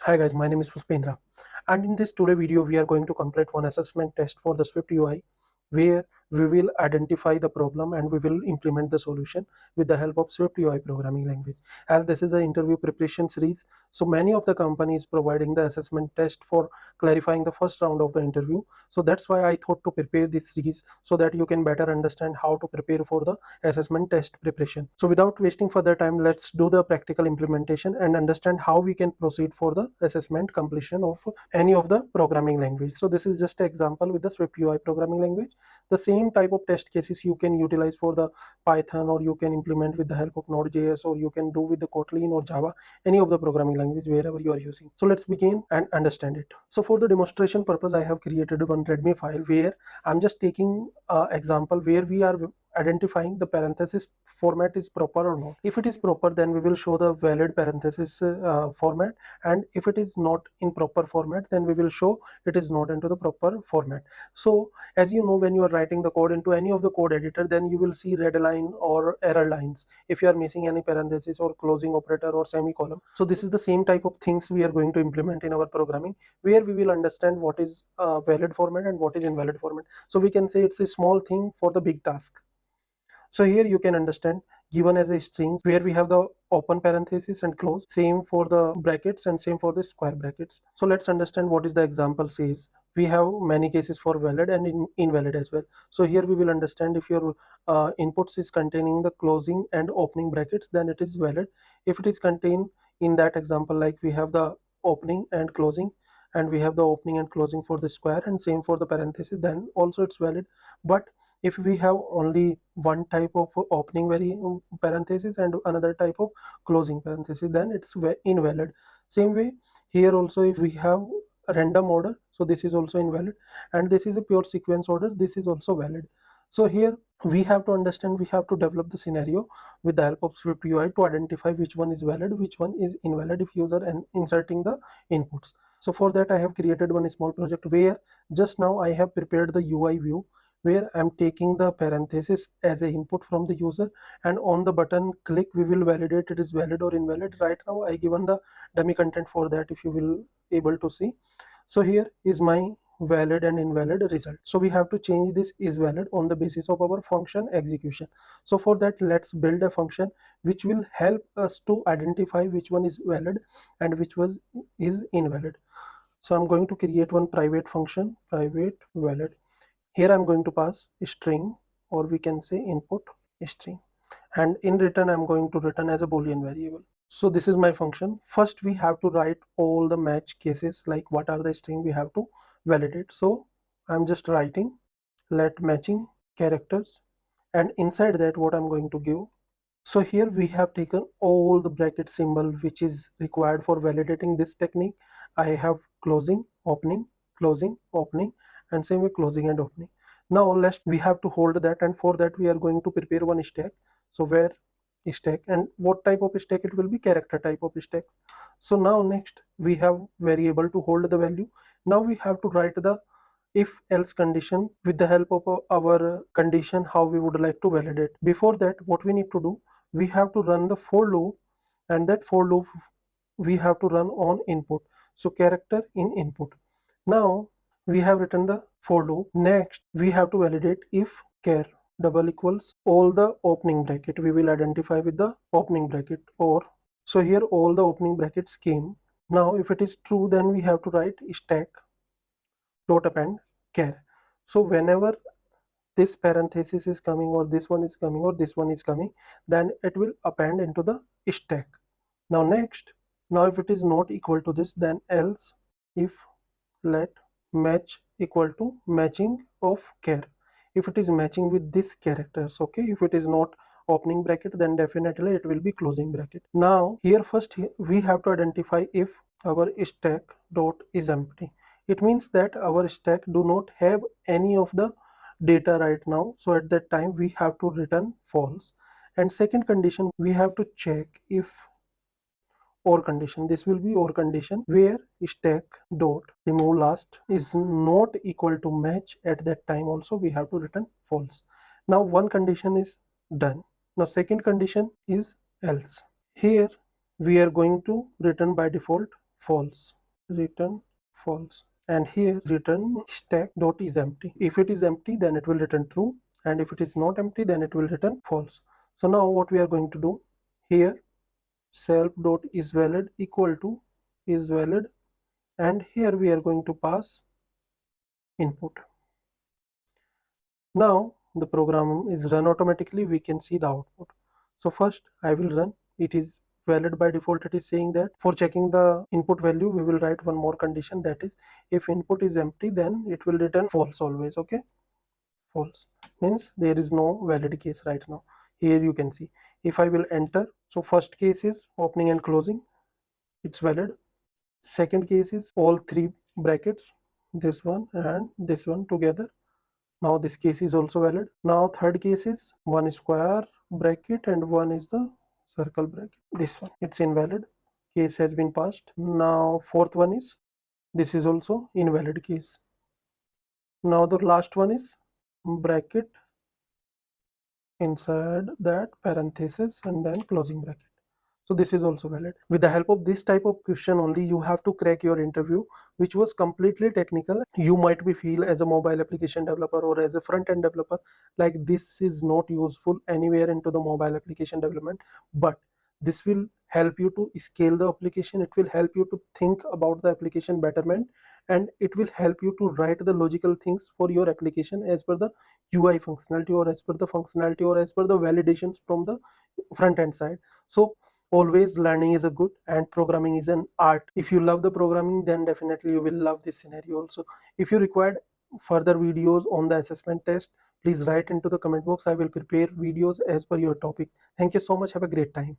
Hi guys, my name is Pushpendra, and in this today video we are going to complete one assessment test for the SwiftUI where we will identify the problem and we will implement the solution with the help of SwiftUI programming language. As this is an interview preparation series, so many of the companies providing the assessment test for clarifying the first round of the interview. So that's why I thought to prepare this series so that you can better understand how to prepare for the assessment test preparation. So without wasting further time, let's do the practical implementation and understand how we can proceed for the assessment completion of any of the programming language. So this is just an example with the SwiftUI programming language. The same type of test cases you can utilize for the Python, or you can implement with the help of Node.js, or you can do with the Kotlin or Java, any of the programming language wherever you are using. So let's begin and understand it. So for the demonstration purpose, I have created one Redmi file where I'm just taking example where we are identifying the parenthesis format is proper or not. If it is proper, then we will show the valid parenthesis format, and if it is not in proper format, then we will show it is not into the proper format. So as you know, when you are writing the code into any of the code editor, then you will see red line or error lines if you are missing any parenthesis or closing operator or semicolon. So this is the same type of things we are going to implement in our programming, where we will understand what is valid format and what is invalid format. So we can say it's a small thing for the big task. So here you can understand, given as a string where we have the open parenthesis and close, same for the brackets and same for the square brackets. So let's understand what is the example says. We have many cases for valid and invalid as well. So here we will understand, if your inputs is containing the closing and opening brackets, then it is valid. If it is contained in that example, like we have the opening and closing, and we have the opening and closing for the square and same for the parenthesis, then also it's valid. But if we have only one type of opening parenthesis and another type of closing parenthesis, then it's invalid. Same way here also, if we have a random order, so this is also invalid, and this is a pure sequence order, this is also valid. So here we have to understand, we have to develop the scenario with the help of SwiftUI to identify which one is valid, which one is invalid if user and inserting the inputs. So for that I have created one small project where just now I have prepared the UI view, where I'm taking the parenthesis as a input from the user, and on the button click we will validate it is valid or invalid. Right now I given the dummy content for that, if you will able to see. So here is my valid and invalid result. So we have to change this is valid on the basis of our function execution. So for that, let's build a function which will help us to identify which one is valid and which was is invalid. So I'm going to create one private function, private valid. Here I'm going to pass a string, or we can say input string, and in return I'm going to return as a boolean variable. So this is my function. First we have to write all the match cases, like what are the string we have to validate. So I'm just writing let matching characters, and inside that what I'm going to give. So here we have taken all the bracket symbol which is required for validating this technique. I have closing, opening, and same way closing and opening. Now let's we have to hold that, and for that we are going to prepare one stack. So where stack, and what type of stack it will be, character type of stacks. So now next we have variable to hold the value. Now we have to write the if else condition with the help of our condition how we would like to validate. Before that, what we need to do, we have to run the for loop, and that for loop we have to run on input. So character in input. Now we have written the for loop. Next we have to validate if char double equals all the opening bracket, we will identify with the opening bracket, or so here all the opening brackets came. Now if it is true, then we have to write stack dot append char. So whenever this parenthesis is coming, or this one is coming, or this one is coming, then it will append into the stack. Now next, now if it is not equal to this, then else if let match equal to matching of char. If it is matching with this characters, okay. If it is not opening bracket, then definitely it will be closing bracket. Now here first we have to identify if our stack dot is empty. It means that our stack do not have any of the data right now, so at that time we have to return false. And second condition, we have to check if or condition, this will be or condition, where stack dot remove last is not equal to match. At that time also we have to return false. Now one condition is done. Now second condition is else. Here we are going to return by default false, return false, and here return stack dot is empty. If it is empty, then it will return true, and if it is not empty, then it will return false. So now what we are going to do here, self dot is valid equal to is valid, and here we are going to pass input. Now the program is run automatically. We can see the output. So first I will run. It is valid by default. It is saying that for checking the input value, we will write one more condition, that is if input is empty, then it will return false always. Okay, false means there is no valid case right now. Here you can see if I will enter, so first case is opening and closing, it's valid. Second case is all three brackets, this one and this one together. Now this case is also valid. Now third case is one square bracket and one is the circle bracket. This one, it's invalid. Case has been passed. Now fourth one is, this is also invalid case. Now the last one is bracket inside that parenthesis and then closing bracket. So this is also valid. With the help of this type of question only, you have to crack your interview, which was completely technical. You might be feel as a mobile application developer or as a front-end developer like this is not useful anywhere into the mobile application development, but this will help you to scale the application. It will help you to think about the application betterment, and it will help you to write the logical things for your application as per the UI functionality or as per the functionality or as per the validations from the front end side. So always learning is a good and programming is an art. If you love the programming, then definitely you will love this scenario also. If you required further videos on the assessment test, please write into the comment box. I will prepare videos as per your topic. Thank you so much. Have a great time.